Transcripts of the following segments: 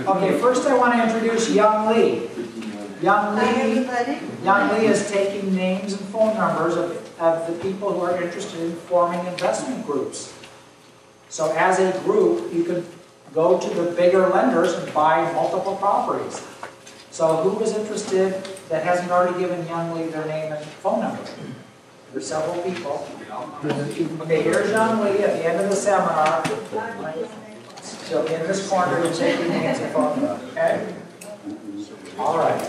Okay, first I want to introduce Young Lee. Young Lee is taking names and phone numbers of the people who are interested in forming investment groups. So as a group, you can go to the bigger lenders and buy multiple properties. So who is interested that hasn't already given Young Lee their name and phone number? There's several people. Okay, here's Young Lee at the end of the seminar. So in this corner, you're taking names and phone numbers, okay? All right.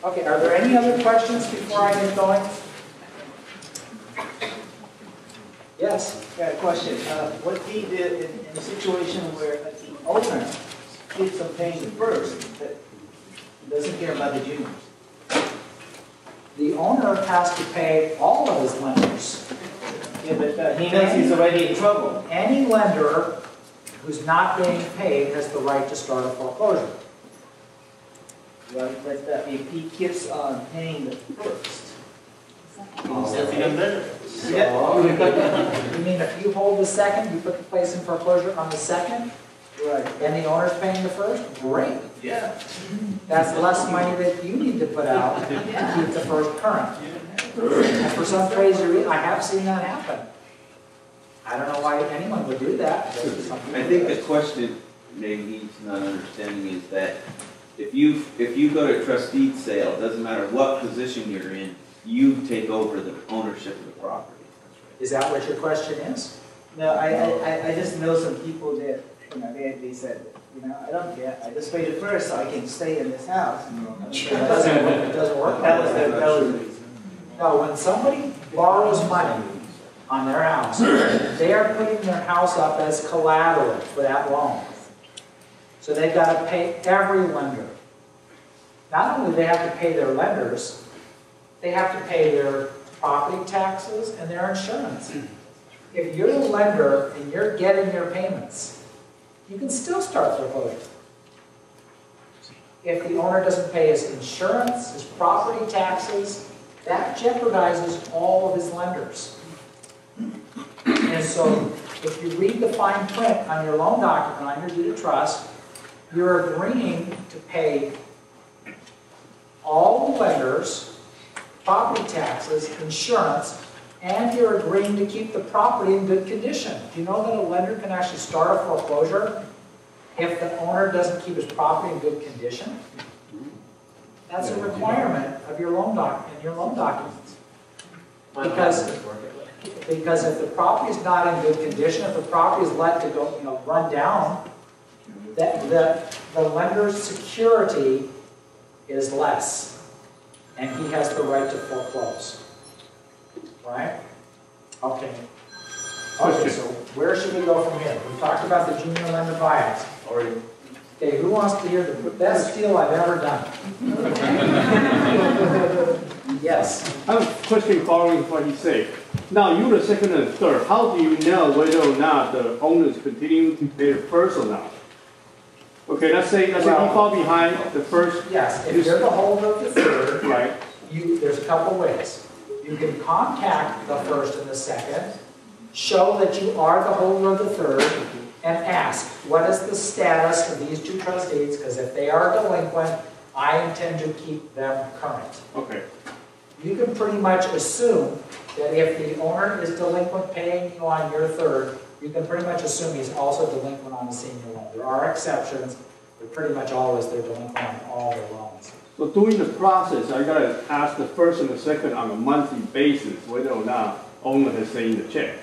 Okay, are there any other questions before I get going? Yes? Yeah, question. What he did in a situation where the owner keeps on paying first, but doesn't care about the juniors? The owner has to pay all of his lenders. Yeah, but he knows he's already in trouble. Any lender who's not being paid has the right to start a foreclosure. Right, but if he keeps on paying the first, That's even better. So, you mean if you hold the second, you put the place in foreclosure on the second, right? and the owner's paying the first? Great. Yeah. That's less money that you need to put out to keep the first current. And for some crazy reason, I have seen that happen. I don't know why anyone would do that. I think the question maybe he's not understanding is that if you go to a trustee sale, it doesn't matter what position you're in, you take over the ownership of the property. Is that what your question is? No, I just know some people that, you know, they said, you know, I don't care, I just pay the first so I can stay in this house. It doesn't work. That was the reason. No, when somebody borrows money on their house, they are putting their house up as collateral for that loan. So they've got to pay every lender. Not only do they have to pay their lenders, they have to pay their property taxes and their insurance. If you're a lender and you're getting your payments, you can still start foreclosure. If the owner doesn't pay his insurance, his property taxes, that jeopardizes all of his lenders. And so if you read the fine print on your loan document, on your deed of trust, you're agreeing to pay all the lenders, property taxes, insurance, and you're agreeing to keep the property in good condition. Do you know that a lender can actually start a foreclosure if the owner doesn't keep his property in good condition? That's a requirement of your loan documents. Because if the property is not in good condition, if the property is let to go, run down, the lender's security is less, and he has the right to foreclose. Right? Okay. Okay, so where should we go from here? We talked about the junior lender buyouts. Okay, who wants to hear the best deal I've ever done? Yes. I have a question following what he said. Now, you're the second and third. How do you know whether or not the owners continue to pay the first or not? Okay, let's say you fall behind the first. Yes, if you're the holder of the third, right? There's a couple ways. You can contact the first and the second, show that you are the holder of the third, and ask, what is the status of these two trustees? Because if they are delinquent, I intend to keep them current. Okay. You can pretty much assume that if the owner is delinquent paying you on your third, you can pretty much assume he's also delinquent on the senior loan. There are exceptions, but pretty much always they're delinquent on all their loans. So during the process, I gotta ask the first and the second on a monthly basis whether or not owner has sent the check.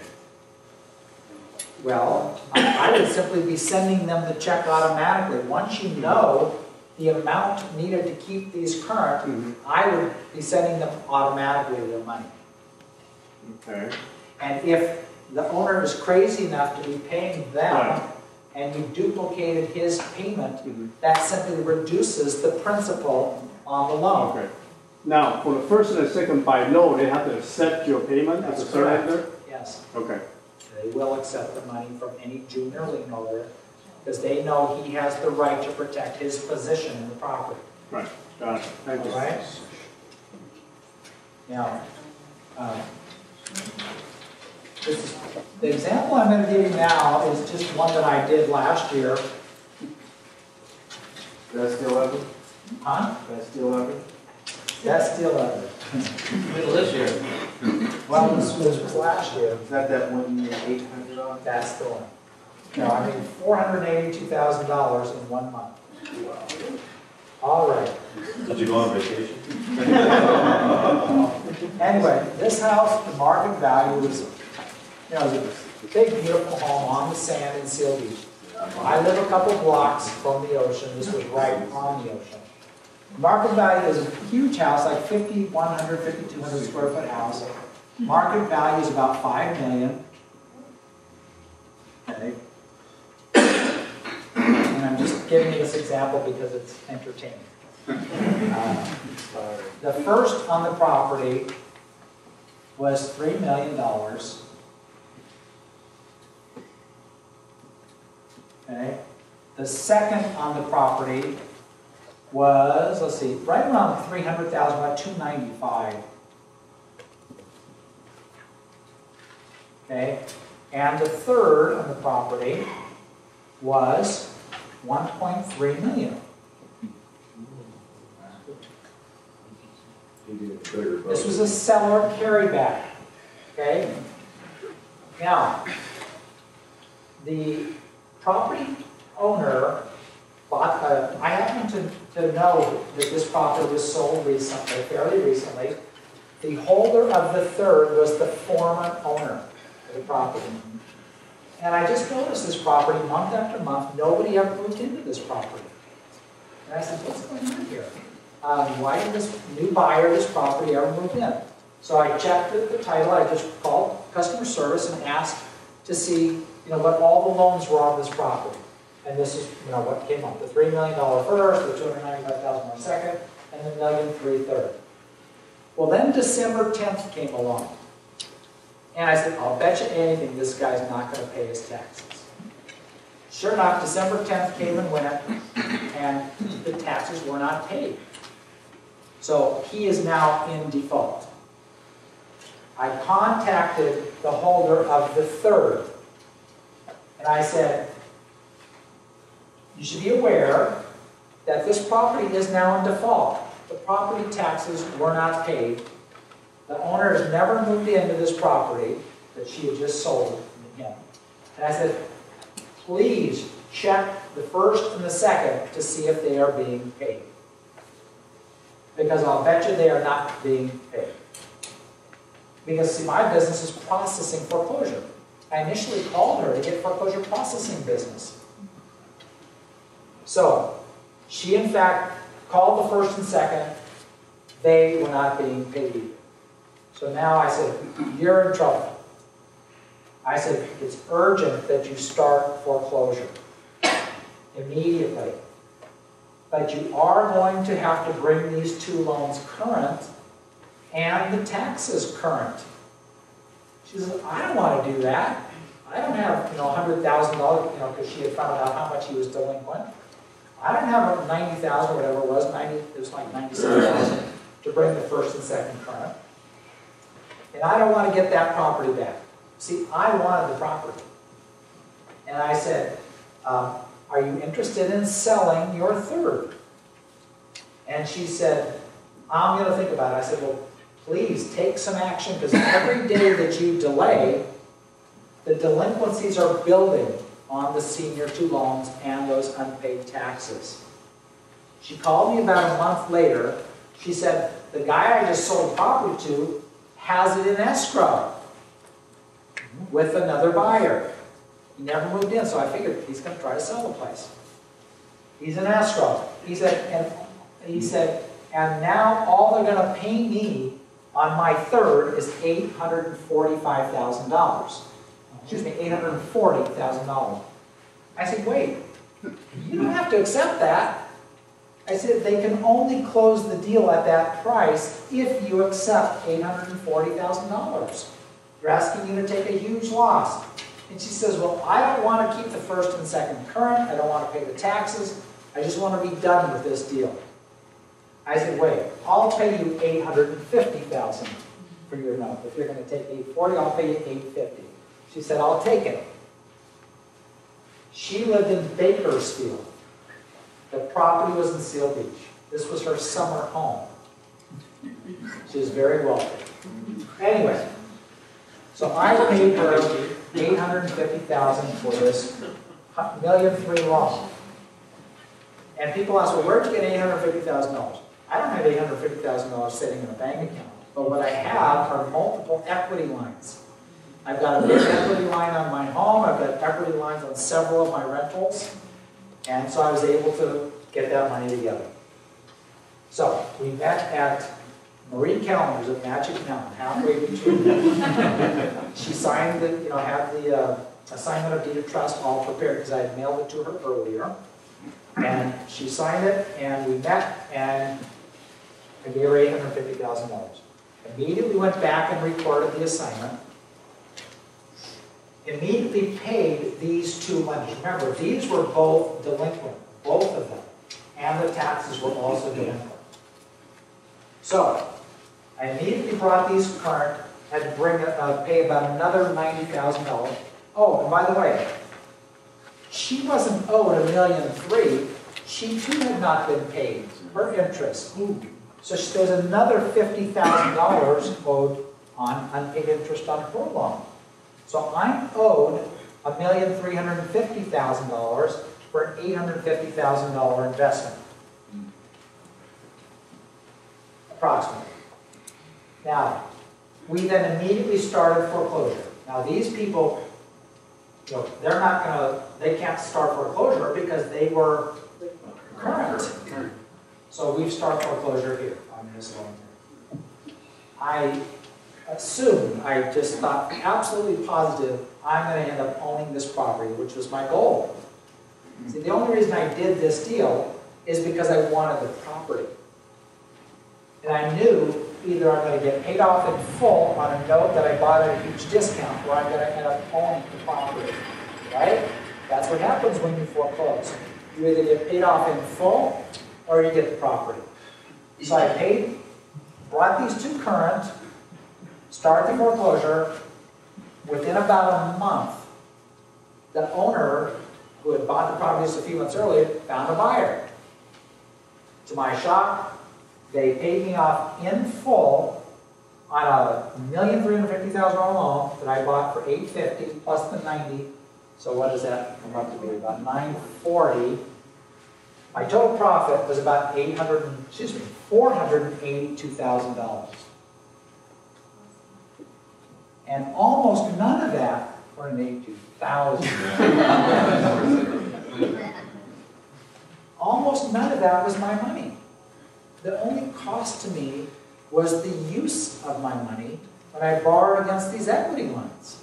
Well, I would simply be sending them the check automatically. Once you know the amount needed to keep these current, I would be sending them automatically their money. Okay. And if the owner is crazy enough to be paying them, right, and you duplicated his payment, that simply reduces the principal on the loan. Okay. Now, for the first and the second, by law, they have to accept your payment as a surrender? Yes. Okay. They will accept the money from any junior lien holder because they know he has the right to protect his position in the property. Right. Got it. Thank you. All right? Now, The example I'm going to give you now is just one that I did last year. That's still ever? Huh? That's still ever? That's still ever. Middle this year. Well, this was last year. Is that that $1,800? That's the one. No, I mean $482,000 in 1 month. All right. Did you go on vacation? Anyway, this house, the market value is, you know, it's a big, beautiful home on the sand in Seal Beach. I live a couple blocks from the ocean. This was right on the ocean. Market value is a huge house, like 5,100, 5,200 square foot house. Market value is about $5 million. Okay. And I'm just giving you this example because it's entertaining. The first on the property was $3 million. Okay. The second on the property was, let's see, right around $300,000, about $295,000. Okay. And the third on the property was $1.3 million. This was a seller carryback. Okay? Now, the property owner bought, I happen to know that this property was sold recently, fairly recently. The holder of the third was the former owner of the property. And I just noticed this property month after month, nobody ever moved into this property. And I said, what's going on here? Why did this new buyer of this property ever move in? So I checked the title, I just called customer service and asked to see, what all the loans were on this property. And this is, what came up, the $3 million first, the $295,000 second, and the $1.3 million third. Well, then December 10th came along. And I said, I'll bet you anything this guy's not going to pay his taxes. Sure enough, December 10th came and went, and the taxes were not paid. So he is now in default. I contacted the holder of the third, and I said, you should be aware that this property is now in default. The property taxes were not paid. The owner has never moved into this property that she had just sold to him. And I said, please check the first and the second to see if they are being paid. Because I'll bet you they are not being paid. Because, see, my business is processing foreclosure. I initially called her to get foreclosure processing business. So, she in fact called the first and second. They were not being paid either. So now I said, you're in trouble. I said, it's urgent that you start foreclosure immediately. But you are going to have to bring these two loans current and the taxes current. She says, I don't want to do that. I don't have, $100,000, because she had found out how much he was delinquent. I don't have $90,000, whatever it was, it was like $97,000 to bring the first and second current. And I don't want to get that property back. See, I wanted the property. And I said, are you interested in selling your third? And she said, I'm going to think about it. I said, well, please take some action, because every day that you delay, the delinquencies are building on the senior two loans and those unpaid taxes. She called me about a month later. She said, the guy I just sold property to has it in escrow with another buyer. He never moved in, so I figured he's going to try to sell the place. He's in escrow. He said, and now all they're going to pay me on my third is $845,000. Excuse me, $840,000. I said, wait, you don't have to accept that. I said, they can only close the deal at that price if you accept $840,000. They're asking you to take a huge loss. And she says, well, I don't want to keep the first and second current. I don't want to pay the taxes. I just want to be done with this deal. I said, wait, I'll pay you $850,000 for your note. If you're going to take $840,000, I'll pay you $850,000. She said, I'll take it. She lived in Bakersfield. The property was in Seal Beach. This was her summer home. She was very wealthy. Anyway, so I paid her $850,000 for this $1.3 million loan. And people ask, well, where'd you get $850,000? I don't have $850,000 sitting in a bank account. But what I have are multiple equity lines. I've got a big equity line on my home. I've got equity lines on several of my rentals. And so I was able to get that money together. So we met at Marie Callender's at Magic Mountain, halfway between them. She signed the, had the assignment of deed of trust all prepared because I had mailed it to her earlier. And she signed it, and we met, and I gave her $850,000. Immediately went back and recorded the assignment. Immediately paid these two monies. Remember, these were both delinquent, both of them. And the taxes were also delinquent. So, I immediately brought these current, had to pay about another $90,000. Oh, and by the way, she wasn't owed $1.3 million. She too had not been paid her interest. So there's another $50,000 owed on unpaid interest on her loan. So I'm owed $1,350,000 for an $850,000 investment. Approximately. Now, we then immediately started foreclosure. Now these people, they're not gonna, they can't start foreclosure because they were current. So we've started foreclosure here on this loan. I assumed, I just thought absolutely positive, I'm gonna end up owning this property, which was my goal. See, the only reason I did this deal is because I wanted the property. And I knew either I'm going to get paid off in full on a note that I bought at a huge discount, or I'm going to end up owning the property, right? That's what happens when you foreclose. You either get paid off in full, or you get the property. So I brought these two current, started the foreclosure. Within about a month, the owner who had bought the property just a few months earlier found a buyer. To my shock, they paid me off in full on a $1,350,000 loan that I bought for $850 plus the $90. So what does that come up to be? About $940. My total profit was about $482,000. And almost none of that, $482,000. Almost none of that was my money. The only cost to me was the use of my money when I borrowed against these equity lines.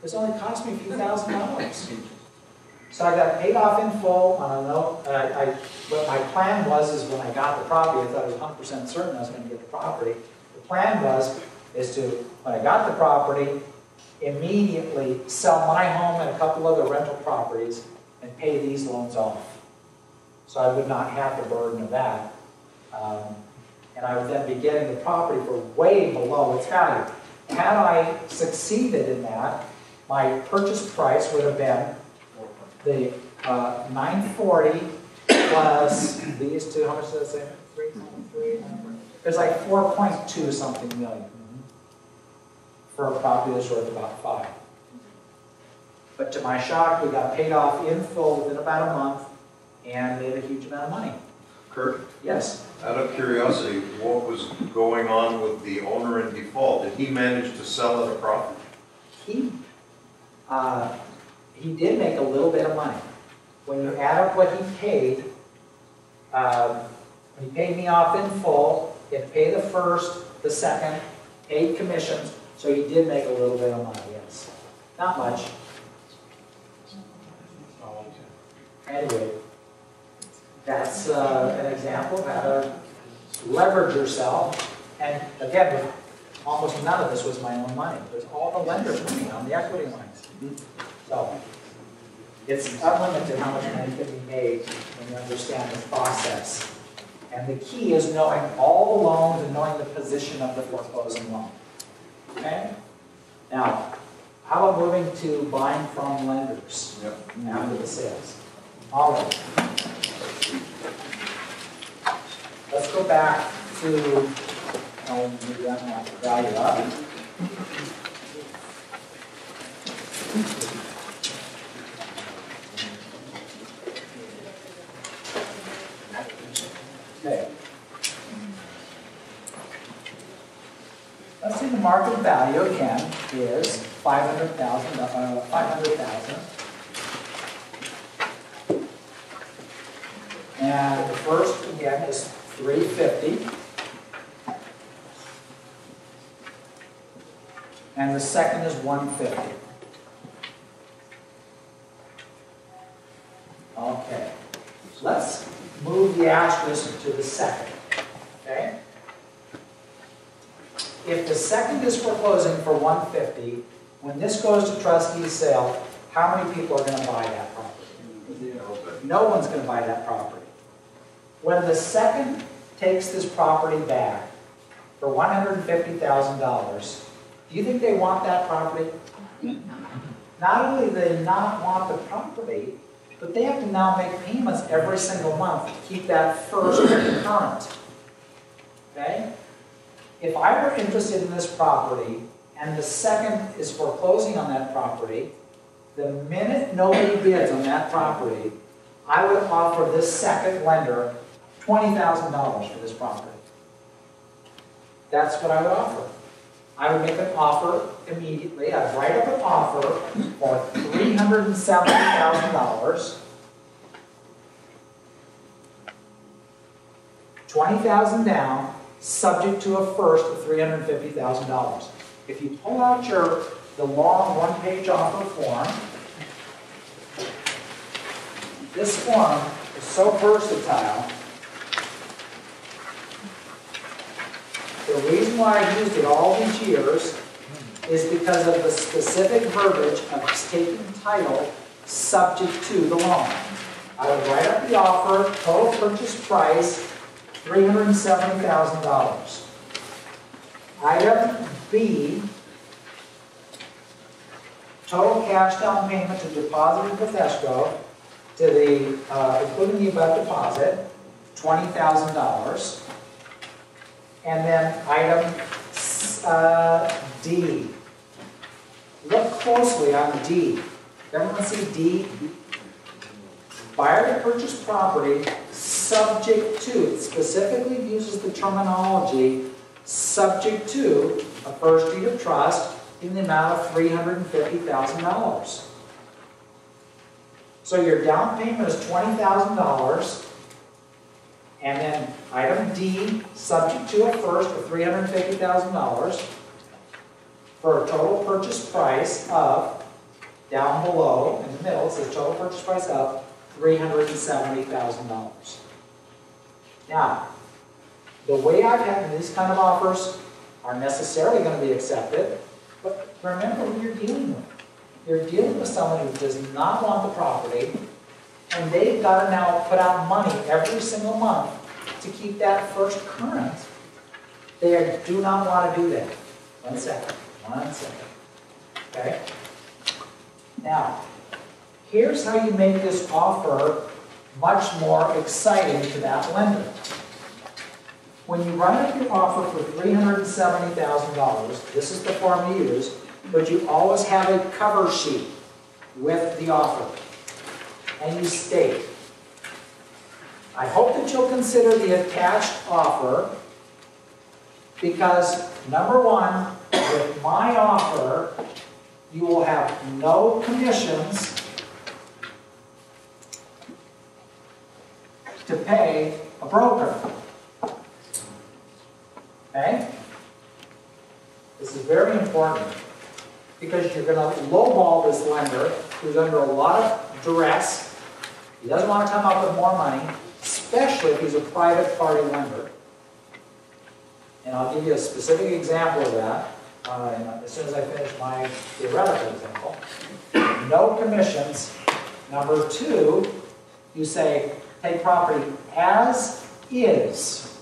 This only cost me a few $1,000s. So I got paid off in full on a note. What my plan was is when I got the property, I thought I was 100% certain I was going to get the property. The plan is to, when I got the property, immediately sell my home and a couple other rental properties and pay these loans off. So I would not have the burden of that. And I would then be getting the property for way below its value. Had I succeeded in that, my purchase price would have been the $940 plus these two. How much did I say? 3. It was like 4.2 something million for a property that's worth about 5. But to my shock, we got paid off in full within about a month and made a huge amount of money. Kurt? Yes. Out of curiosity, what was going on with the owner in default? Did he manage to sell at a profit? He did make a little bit of money. When you add up what he paid, he paid me off in full, he had to pay the first, the second, paid commissions, so he did make a little bit of money, yes. Not much. Anyway, that's an example of how to leverage yourself. And again, almost none of this was my own money. It was all the lender's money on the equity lines. So it's unlimited how much money can be made when you understand the process. And the key is knowing all the loans and knowing the position of the foreclosing loan. Okay? Now, How about moving to buying from lenders after the sales? All right. Let's go back to, maybe that might value up. Okay. Let's see, the market value again is 500,000. And the first again is 350. And the second is 150. Okay. Let's move the asterisk to the second. Okay? If the second is foreclosing for 150, when this goes to trustee's sale, how many people are going to buy that property? No one's going to buy that property. When the second takes this property back for $150,000, do you think they want that property? Not only do they not want the property, but they have to now make payments every single month to keep that first current. Okay? If I were interested in this property and the second is foreclosing on that property, the minute nobody bids on that property, I would offer this second lender $20,000 for this property. That's what I would offer. I would make an offer immediately. I'd write up an offer for $370,000, $20,000 down, subject to a first of $350,000. If you pull out the long one-page offer form, this form is so versatile. The reason why I've used it all these years is because of the specific verbiage of taking title subject to the loan. I would write up the offer, total purchase price, $370,000. Item B, total cash down payment to deposit with escrow, to the, including the above deposit, $20,000. And then item D. Look closely on D. Everyone see D? Buyer to purchase property subject to, it specifically uses the terminology subject to a first deed of trust in the amount of $350,000. So your down payment is $20,000. And then item D, subject to a first of $350,000 for a total purchase price of, down below in the middle, it says total purchase price of $370,000. Now, the way I've had these kind of offers are necessarily going to be accepted, but remember who you're dealing with. You're dealing with someone who does not want the property, and they've got to now put out money every single month to keep that first current. They do not want to do that. One second. Okay? Now, here's how you make this offer much more exciting to that lender. When you write up your offer for $370,000, this is the form you use, but you always have a cover sheet with the offer. And you state, I hope that you'll consider the attached offer because, number one, with my offer, you will have no commissions to pay a broker. Okay? This is very important because you're going to lowball this lender who's under a lot of duress. He doesn't want to come up with more money, especially if he's a private party lender. And I'll give you a specific example of that as soon as I finish my theoretical example. No commissions. Number two, you say, take property as is,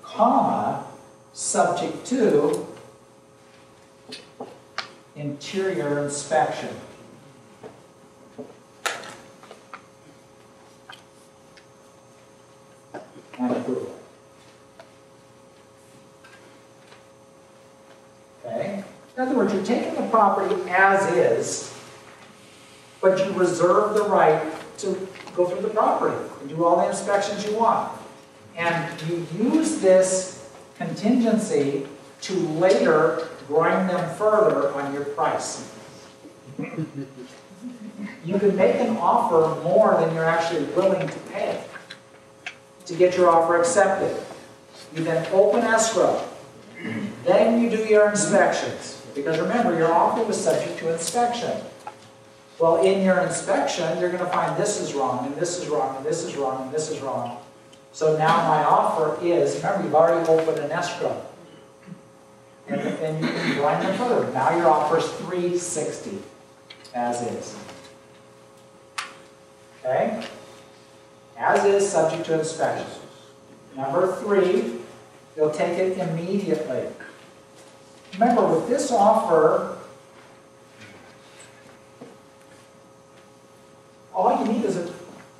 comma, subject to interior inspection. And approval. Okay? In other words, you're taking the property as is, but you reserve the right to go through the property and do all the inspections you want. And you use this contingency to later grind them further on your price. You can make an offer more than you're actually willing to pay to get your offer accepted. You then open escrow. Then you do your inspections. Because remember, your offer was subject to inspection. Well, in your inspection, you're going to find this is wrong, and this is wrong, and this is wrong, and this is wrong. So now my offer is, remember, you've already opened an escrow. And then you can grind them further. Now your offer is $360, as is. Okay? As is, subject to inspection. Number 3, you'll take it immediately. Remember, with this offer, all you need is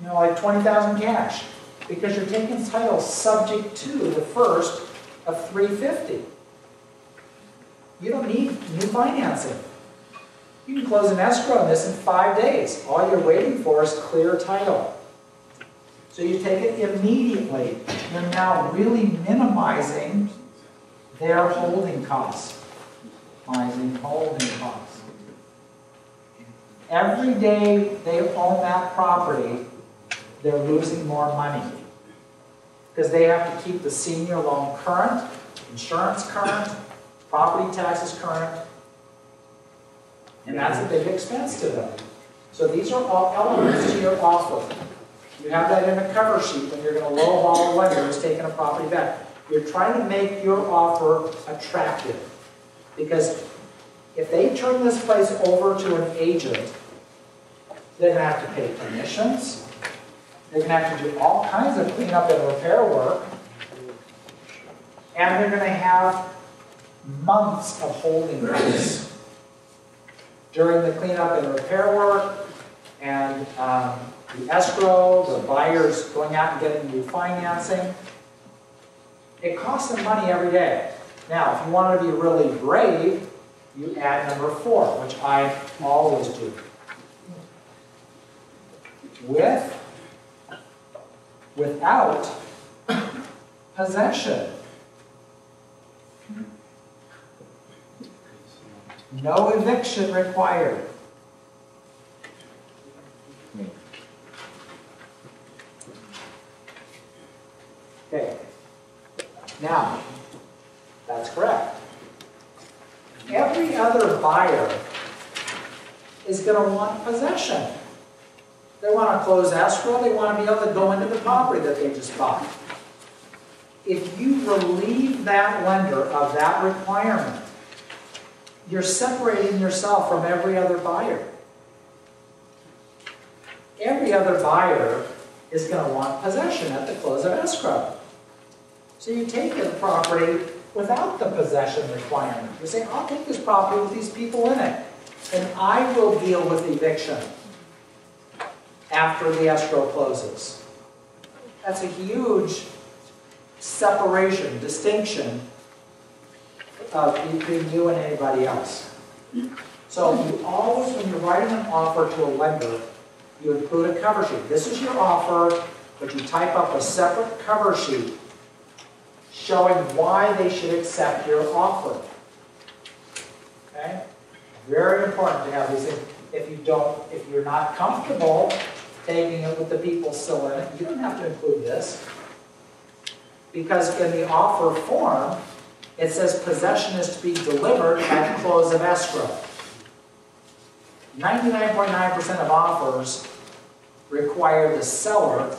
like $20,000 cash, because you're taking title subject to the first of $350. You don't need new financing. You can close an escrow on this in 5 days. All you're waiting for is clear title. So you take it immediately. You're now really minimizing their holding costs. Minimizing holding costs. Every day they own that property, they're losing more money. Because they have to keep the senior loan current, insurance current, property taxes current, and that's a big expense to them. So these are all elements to your offer. You have that in a cover sheet when you're going to lowball a lender who's taking a property back. You're trying to make your offer attractive. Because if they turn this place over to an agent, they're going to have to pay commissions. They're going to have to do all kinds of cleanup and repair work. And they're going to have months of holding costs during the cleanup and repair work, and the escrow, the buyers going out and getting new financing. It costs them money every day. Now, if you want to be really brave, you add number 4, which I always do. Without possession. No eviction required. Okay. Now, that's correct. Every other buyer is going to want possession. They want to close escrow. They want to be able to go into the property that they just bought. If you relieve that lender of that requirement, you're separating yourself from every other buyer. Every other buyer is going to want possession at the close of escrow. So you take the property without the possession requirement. You say, I'll take this property with these people in it, and I will deal with eviction after the escrow closes. That's a huge separation, distinction between you and anybody else. So you always, when you're writing an offer to a lender, you include a cover sheet. This is your offer, but you type up a separate cover sheet showing why they should accept your offer. Okay? Very important to have these things. If you're not comfortable taking it with the people still in it, you don't have to include this. Because in the offer form, it says possession is to be delivered at close of escrow. 99.9% of offers require the seller,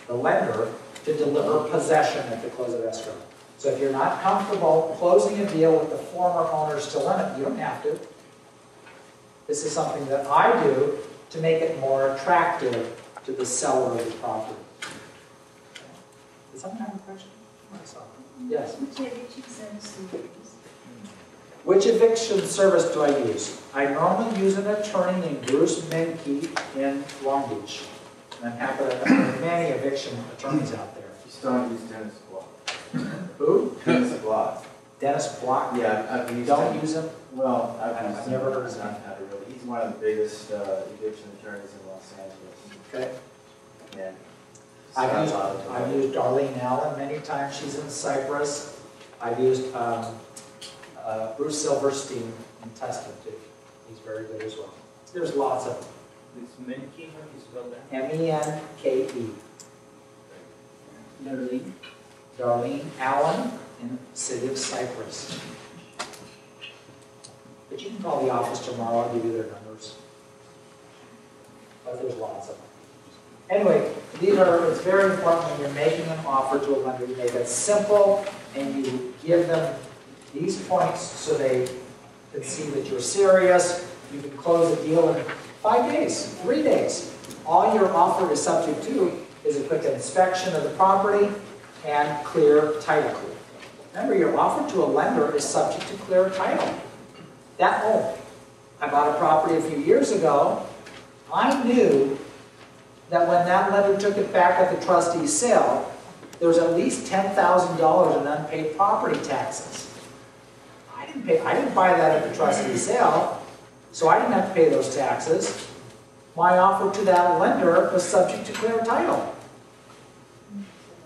the lender, to deliver possession at the close of escrow. So if you're not comfortable closing a deal with the former owner still in it, you don't have to. This is something that I do to make it more attractive to the seller of the property. Okay. Does someone have a question? Yes? Which eviction service do you use? Which eviction service do I use? I normally use an attorney named Bruce Menke in Long Beach. And I'm happy that there are many eviction attorneys out there. You still don't use Dennis Block. Who? Dennis Block. Dennis Block? Yeah, I've used Don't him. use him? Well, I've used never him. heard of him. Not had a really. He's one of the biggest eviction attorneys in Los Angeles. Okay. And I've used Darlene Allen many times. She's in Cyprus. I've used Bruce Silverstein in Tustin too. He's very good as well. There's lots of them. It's Menke, how do you spell that? M-E-N-K-E. Darlene Allen in the city of Cyprus. But you can call the office tomorrow. I'll give you their numbers. But there's lots of them. Anyway, it's very important when you're making an offer to a lender, you make it simple and you give them these points so they can see that you're serious. You can close a deal in 5 days, 3 days. All your offer is subject to is a quick inspection of the property and clear title. Remember, your offer to a lender is subject to clear title. That home, I bought a property a few years ago. I knew that when that lender took it back at the trustee's sale, there was at least $10,000 in unpaid property taxes. I didn't buy that at the trustee's sale, so I didn't have to pay those taxes. My offer to that lender was subject to clear title.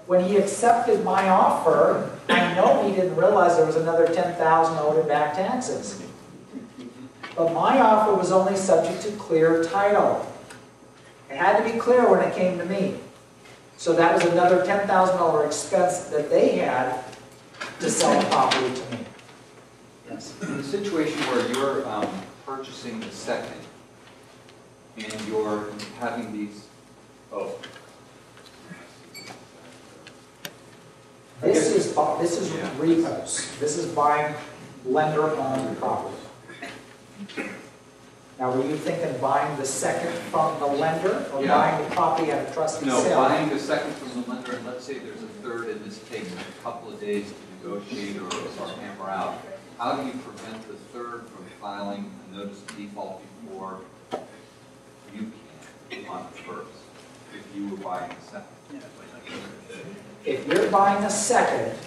When he accepted my offer, I know he didn't realize there was another $10,000 owed in back taxes. But my offer was only subject to clear title. It had to be clear when it came to me. So that was another $10,000 expense that they had to sell the property to me. Yes. In a situation where you're purchasing the second and you're having these, This is repos. This is buying lender-owned property. Now, were you thinking buying the second from the lender or Yeah. buying the property at a trustee's no, sale? buying the second from the lender, and let's say there's a third and this takes a couple of days to negotiate or hammer out. How do you prevent the third from filing a notice of default before you can on the first, if you were buying the second? If you're buying a second,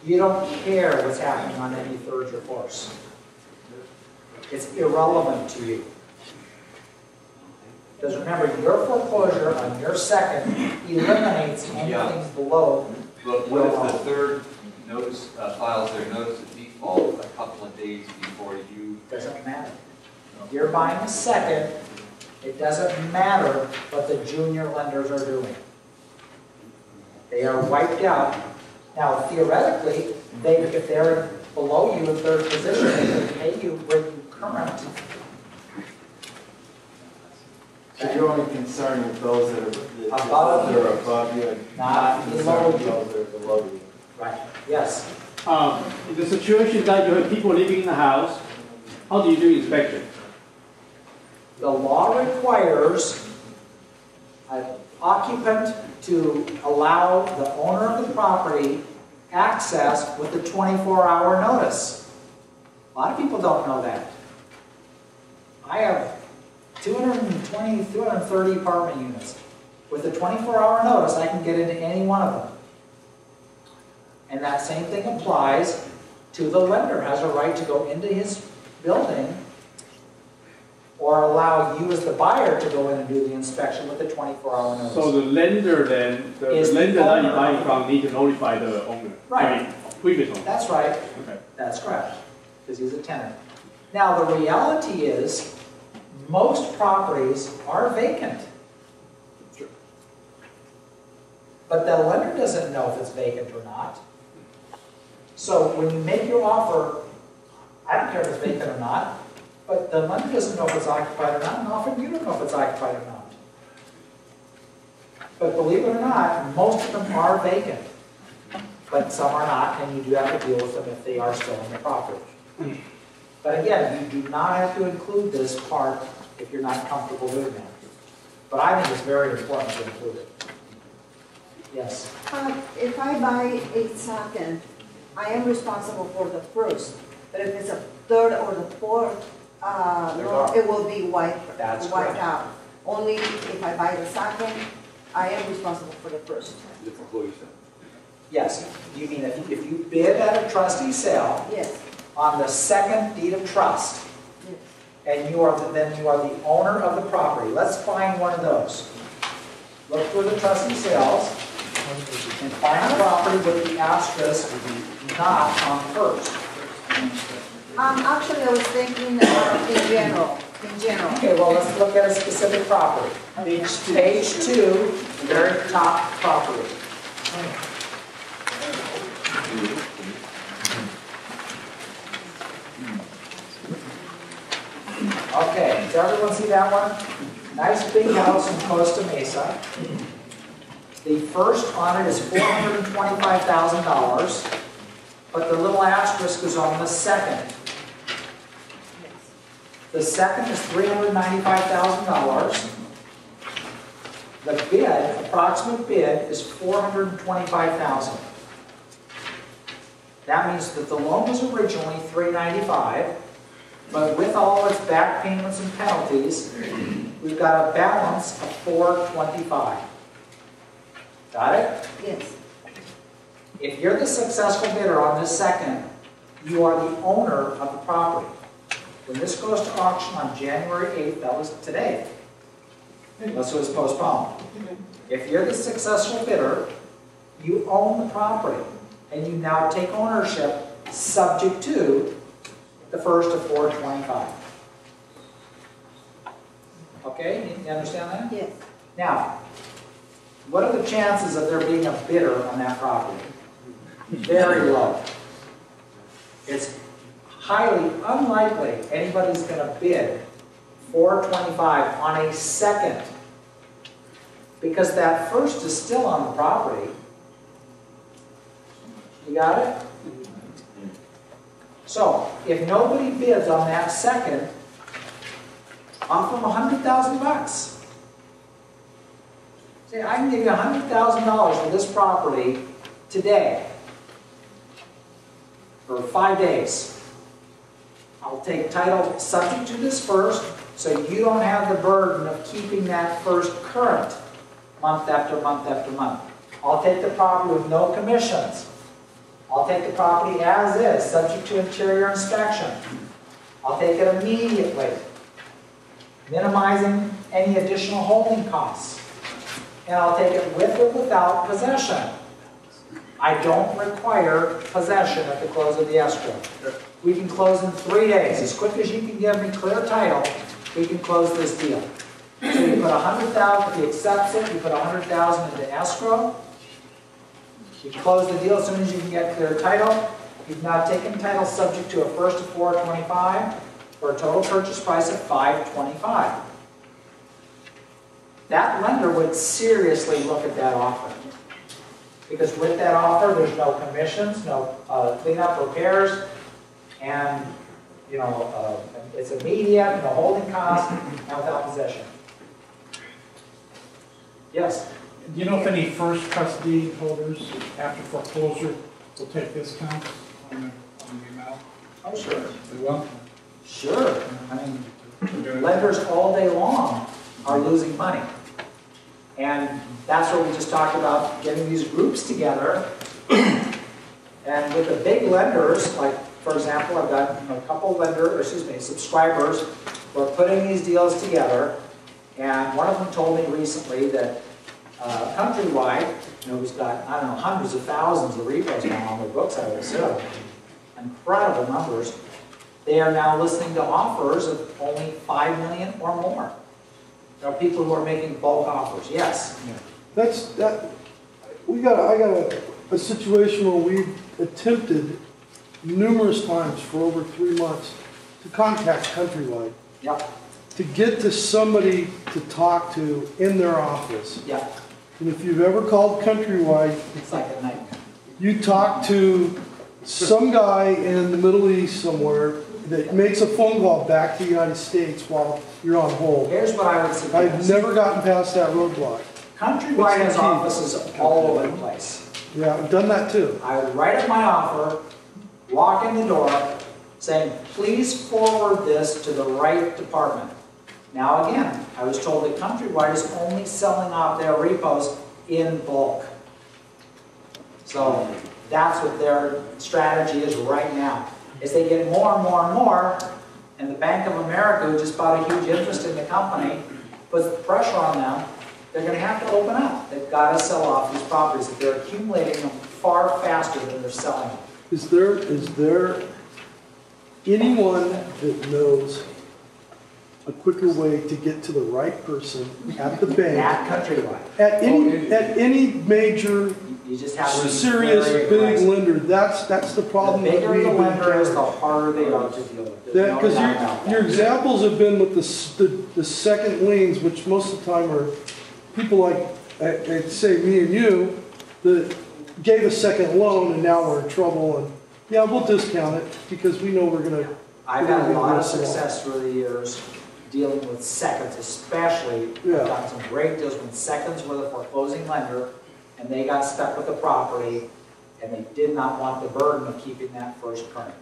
you don't care what's happening on any thirds or fourths. It's irrelevant to you. Because remember, your foreclosure on your second eliminates anything below. But what if the third notice files their notice of default a couple of days before you? Doesn't matter. If you're buying a second, it doesn't matter what the junior lenders are doing. They are wiped out. Now, theoretically, if they're below you in third position, they can pay you when you current. So you're only concerned with those that are above you and Not below concerned with you. those that are below you. Right, yes. In the situation that you have people living in the house, how do you do inspection? The law requires an occupant to allow the owner of the property access with a 24-hour notice. A lot of people don't know that. I have 220, 230 apartment units. With a 24-hour notice, I can get into any one of them. And that same thing applies to the lender, has a right to go into his building or allow you as the buyer to go in and do the inspection with a 24-hour notice. So the lender then, the Is the lender that owner. you're buying from need to notify the owner. Right. I mean, previous owner. That's right. Okay. That's correct, because he's a tenant. Now, the reality is, most properties are vacant. But the lender doesn't know if it's vacant or not. So when you make your offer, I don't care if it's vacant or not, but the lender doesn't know if it's occupied or not, and often you don't know if it's occupied or not. But believe it or not, most of them are vacant. But some are not, and you do have to deal with them if they are still in the property. But again, you do not have to include this part if you're not comfortable doing that. But I think it's very important to include it. Yes? If I buy a second, I am responsible for the first. But if it's a third or the fourth, gone. it will be wiped That's correct. out. Only if I buy the second, I am responsible for the first. Yes, you mean if you bid at a trustee sale Yes, on the second deed of trust, yes. and then you are the owner of the property. Let's find one of those. Look through the trustee sales and find a property with the asterisk not on first. Actually, I was thinking in general. Okay, well, let's look at a specific property. Page 2, very top property. Okay, does everyone see that one? Nice big house in Costa Mesa. The first on it is $425,000, but the little asterisk is on the second. The second is $395,000. The bid, approximate bid, is $425,000. That means that the loan was originally $395,000, but with all its back payments and penalties, we've got a balance of $425,000. Got it? Yes. If you're the successful bidder on this second, you are the owner of the property. When this goes to auction on January 8th, that was today, unless it was postponed. If you're the successful bidder, you own the property, and you now take ownership subject to the first of $425,000. Okay, you understand that? Yes. Now, what are the chances of there being a bidder on that property? Very low. It's highly unlikely anybody's going to bid $425,000 on a second, because that first is still on the property. You got it? So, if nobody bids on that second, offer them $100,000. Say, I can give you $100,000 for this property today, for 5 days. I'll take title subject to this first, so you don't have the burden of keeping that first current month after month after month. I'll take the property with no commissions. I'll take the property as is, subject to interior inspection. I'll take it immediately, minimizing any additional holding costs. And I'll take it with or without possession. I don't require possession at the close of the escrow. We can close in 3 days. As quick as you can give me clear title, we can close this deal. So you put $100,000, if he accepts it, you put $100,000 into escrow. You close the deal as soon as you can get clear title. You've now taken title subject to a first of $425,000 for a total purchase price of $525,000. That lender would seriously look at that offer. Because with that offer, there's no commissions, no cleanup repairs, and it's immediate, no holding costs, and without possession. Yes? Do you know if any first trust deed holders after foreclosure will take discounts on the amount? Oh, sure. They will? Sure. I mean, lenders all day long are losing money. And that's what we just talked about, getting these groups together. And with the big lenders, like, for example, I've got a couple subscribers who are putting these deals together. And one of them told me recently that Countrywide, who's got, I don't know, hundreds of thousands of repos now on their books, I would assume, incredible numbers, they are now listening to offers of only $5 million or more. There are people who are making bulk offers, yes. I got a situation where we've attempted numerous times for over 3 months to contact Countrywide. Yep. To get to somebody to talk to in their office. Yep. And if you've ever called Countrywide, It's like a nightmare. you talk to some guy in the Middle East somewhere that makes a phone call back to the United States while you're on hold. Here's what I would suggest. I've never gotten past that roadblock. Countrywide has offices all over the place. Yeah, I've done that too. I would write up my offer, walk in the door, saying, please forward this to the right department. Now again, I was told that Countrywide is only selling off their repos in bulk. So that's what their strategy is right now. As they get more and more and more, and the Bank of America, who just bought a huge interest in the company, puts pressure on them, they're going to have to open up. They've got to sell off these properties. They're accumulating them far faster than they're selling them. Is there anyone that knows a quicker way to get to the right person at the bank, At Countrywide. at any major You just have to be serious very big aggressive. lender? That's the The problem that bigger we've the been lender is, the encountering. harder they are to deal with. There's no Because doubt about your that. examples have been with the second liens, which most of the time are people like, I'd say me and you, that gave a second loan and now we're in trouble, and yeah, we'll discount it because we know we're gonna. I've had a lot of success through the years dealing with seconds, especially. Yeah. I've gotten some great deals when seconds were the foreclosing lender and they got stuck with the property and they did not want the burden of keeping that first current.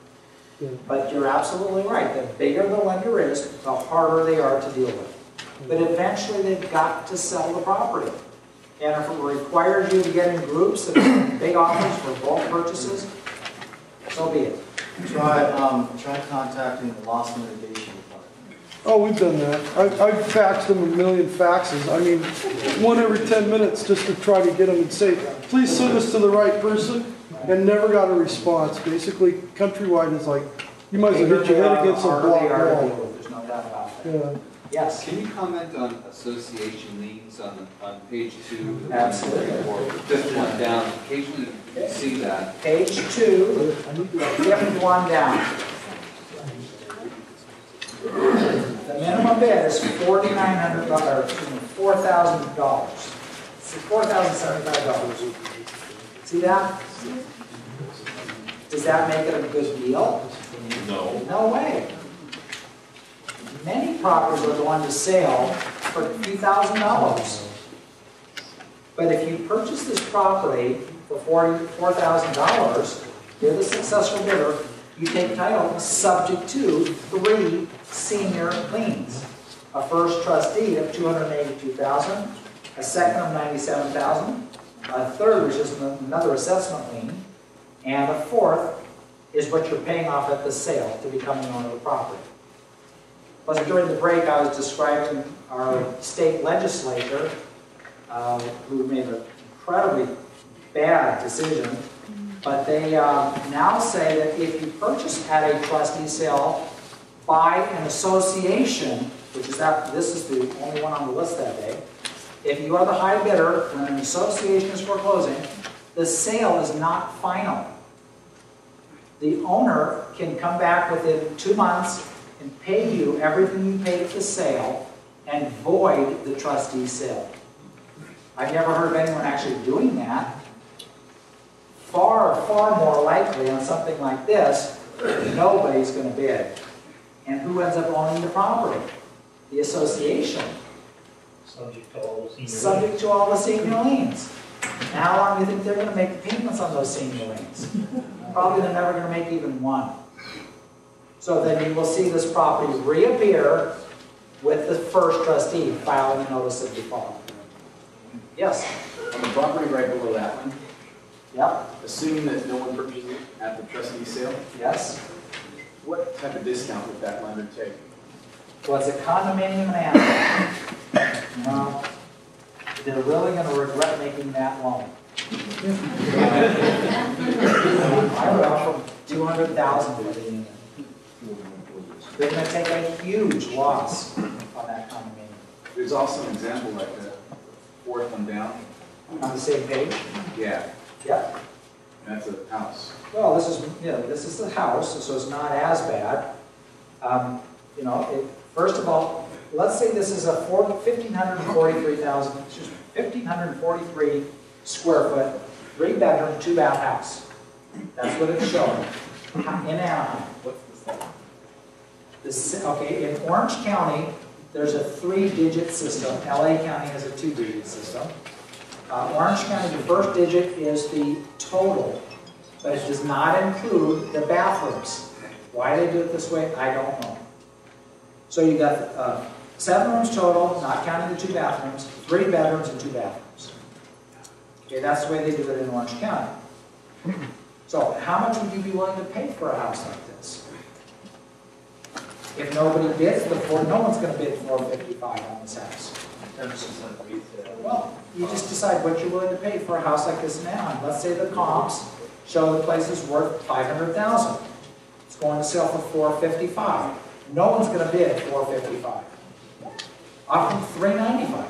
Yeah. But you're absolutely right. The bigger the lender is, the harder they are to deal with. But eventually they've got to sell the property. And if it requires you to get in groups and big offers for bulk purchases, so be it. Try contacting the loss mitigation department. Oh, we've done that. I've faxed them a million faxes. I mean, one every 10 minutes just to try to get them and say, please send us to the right person, and never got a response. Basically, Countrywide is like, you might as well hit your head against a block wall. There's no doubt about that. Yeah. Yes. Can you comment on association liens on page 2? Absolutely. Or fifth one down, occasionally you see that. Page 2, fifth one down. The minimum bid is $4,900, $4,000. $4,075. See that? Does that make it a good deal? No. No way. Many properties are going to sale for a few $1,000s. But if you purchase this property for $4,000, you're the successful bidder, you take title subject to 3 senior liens. A first trustee of $282,000, a second of $97,000, a third, which is another assessment lien, and a fourth is what you're paying off at the sale to become the owner of the property. Plus, during the break, I was describing our state legislature, who made an incredibly bad decision, but they now say that if you purchase at a trustee sale by an association, which is this is the only one on the list that day, if you are the high bidder when an association is foreclosing, the sale is not final. The owner can come back within 2 months and pay you everything you paid at the sale and void the trustee's sale. I've never heard of anyone actually doing that. Far, far more likely on something like this, nobody's going to bid. And who ends up owning the property? The association. Subject to all the senior liens. Now, how long do you think they're going to make the payments on those senior liens? Probably they're never going to make even one. So then you will see this property reappear with the first trustee filing a notice of default. Yes? On the property right below that one, Yep. assuming that no one purchases it at the trustee sale, Yes? what type of discount would that lender take? Well, it's a condominium and you know, they're really going to regret making that loan. I would offer $200,000 for the unit. They're going to take a huge loss on that condominium. There's also an example like the fourth one down. On the same page? Yeah, Yep. and that's a house. Well, this is the house, so it's not as bad. You know, first of all, let's say this is a 1,543 square foot, 3-bedroom, 2-bath house. That's what it's showing in Anaheim. What's the second? Okay, in Orange County, there's a 3-digit system. LA County has a 2-digit system. Orange County, the first digit is the total, but it does not include the bathrooms. Why they do it this way, I don't know. So you got 7 rooms total, not counting the 2 bathrooms, 3 bedrooms and 2 bathrooms. Okay, that's the way they do it in Orange County. So how much would you be willing to pay for a house like this? If nobody bids, no one's going to bid $455 on this house. 10% retail. Well, you just decide what you're willing to pay for a house like this in Anaheim. Let's say the comps show the place is worth $500,000. It's going to sell for $455. No one's going to bid $455. Offer $395.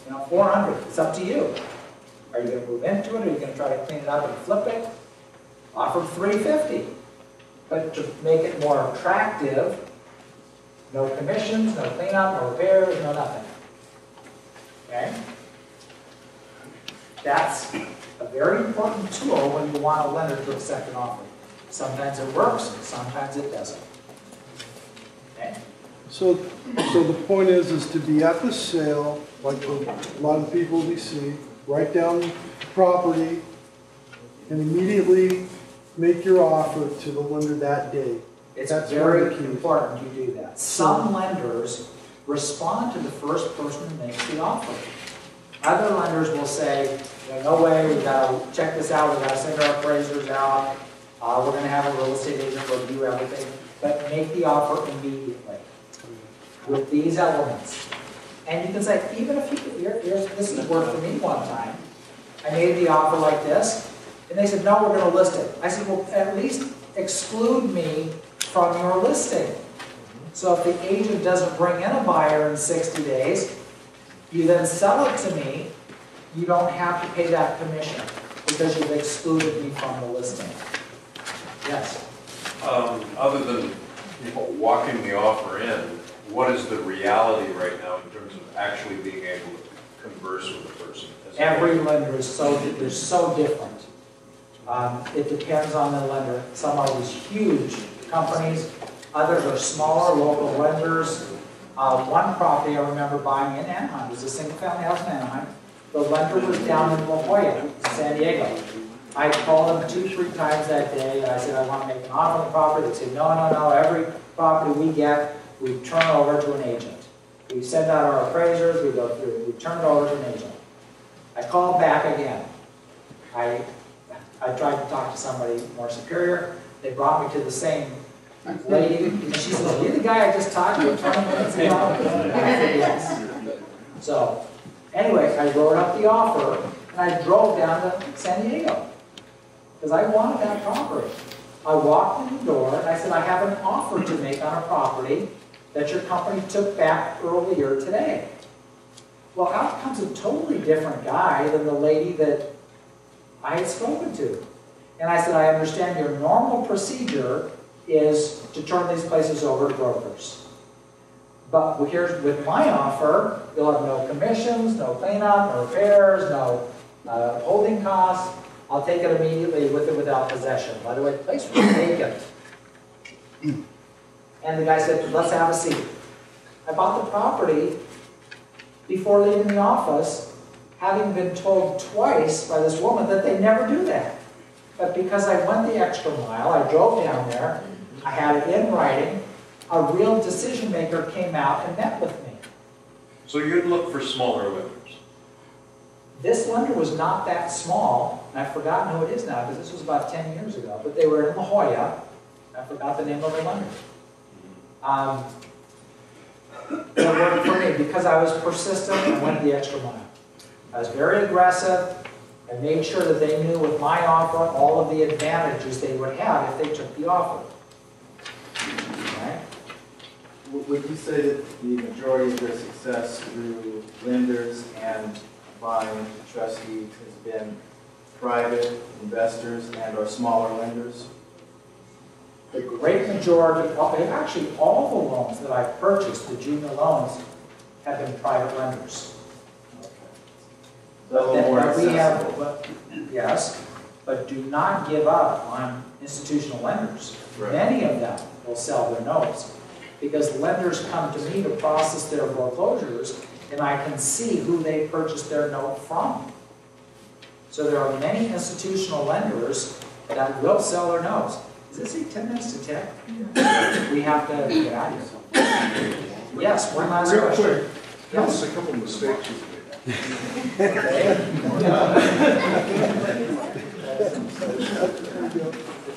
You know, $400. It's up to you. Are you going to move into it? Are you going to try to clean it up and flip it? Offer $350. But to make it more attractive, no commissions, no cleanup, no repairs, no nothing. Okay? That's a very important tool when you want a lender to accept an offer. Sometimes it works, sometimes it doesn't. Okay? So the point is to be at the sale, like a lot of people we see, write down the property, and immediately make your offer to the lender that day. It's That's very the key. important you do that. Some lenders respond to the first person who makes the offer. Other lenders will say, no way, we've got to check this out, we've got to send our appraisers out, we're going to have a real estate agent review everything, but make the offer immediately with these elements. And you can say, even if this has worked for me one time, I made the offer like this, and they said, no, we're going to list it. I said, well, at least exclude me from your listing. So if the agent doesn't bring in a buyer in 60 days, you then sell it to me, you don't have to pay that commission because you've excluded me from the listing. Yes? Other than walking the offer in, what is the reality right now in terms of actually being able to converse with the person? Every lender is so different. It depends on the lender. Some are these huge companies, others are smaller local lenders. One property I remember buying in Anaheim, it was a single family house in Anaheim. The lender was down in La Jolla, San Diego. I called them 2-3 times that day and I said, I want to make an offer on the property. They said, no, every property we get, we turn over to an agent. We send out our appraisers, we go through, we turn it over to an agent. I called back again. I tried to talk to somebody more superior. They brought me to the same lady. And she says, are you the guy I just talked to 20 minutes ago? And I said, yes. So, anyway, I wrote up the offer, and I drove down to San Diego. Because I wanted that property. I walked in the door, and I said, I have an offer to make on a property that your company took back earlier today. Well, out comes a totally different guy than the lady that I had spoken to. And I said, I understand your normal procedure is to turn these places over to brokers. But here's with my offer, you'll have no commissions, no cleanup, no repairs, no holding costs. I'll take it immediately with or without possession. By the way, the place was vacant. And the guy said, let's have a seat. I bought the property before leaving the office, having been told twice by this woman that they never do that. But because I went the extra mile, I drove down there, I had it in writing, a real decision maker came out and met with me. So you'd look for smaller lenders? This lender was not that small, and I've forgotten who it is now because this was about 10 years ago, but they were in La Jolla. I forgot the name of the lender. It worked for me because I was persistent and went the extra mile. I was very aggressive and made sure that they knew with my offer all of the advantages they would have if they took the offer. Okay? Would you say that the majority of their success through lenders and buying trustees has been private investors and or smaller lenders? The great majority, actually all the loans that I've purchased, the junior loans, have been private lenders. So a little more accessible. Yes, but do not give up on institutional lenders. Right. Many of them will sell their notes because lenders come to me to process their foreclosures and I can see who they purchased their note from. So there are many institutional lenders that will sell their notes. Does it say 10 minutes to 10? We have to get out of here. Yes, one last Real question. quick, tell Yes. us a couple of mistakes you've made.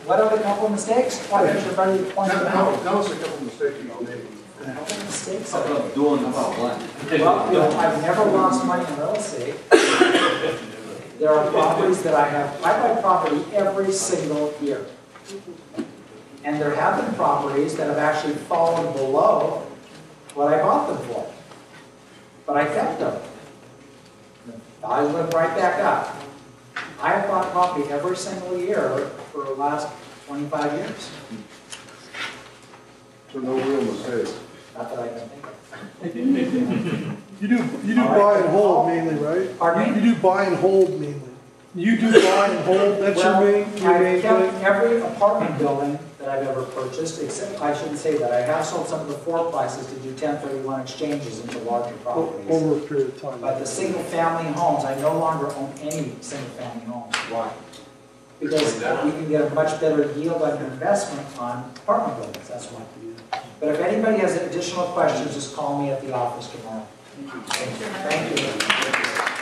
What are the couple of mistakes? Why don't you everybody point them out? Tell us a couple of mistakes you've made. A couple of mistakes. How about doing about one? Well, you know, I've never lost money in real estate. There are properties that I buy property every single year. And there have been properties that have actually fallen below what I bought them for. But I kept them. The value went right back up. I have bought property every single year for the last 25 years. So no real mistakes. Not that I can think of. You do buy and hold mainly, right? Pardon me? You do buy and hold mainly. You do buy and hold, that's your main I've kept thing? every apartment building that I've ever purchased, except, I shouldn't say that, I have sold some of the floor prices to do 1031 exchanges into larger properties. Over a period of time. But the single-family homes, I no longer own any single-family homes. Why? Because you can get a much better yield on your investment on apartment buildings, that's why. But if anybody has additional questions, just call me at the office tomorrow. Thank you.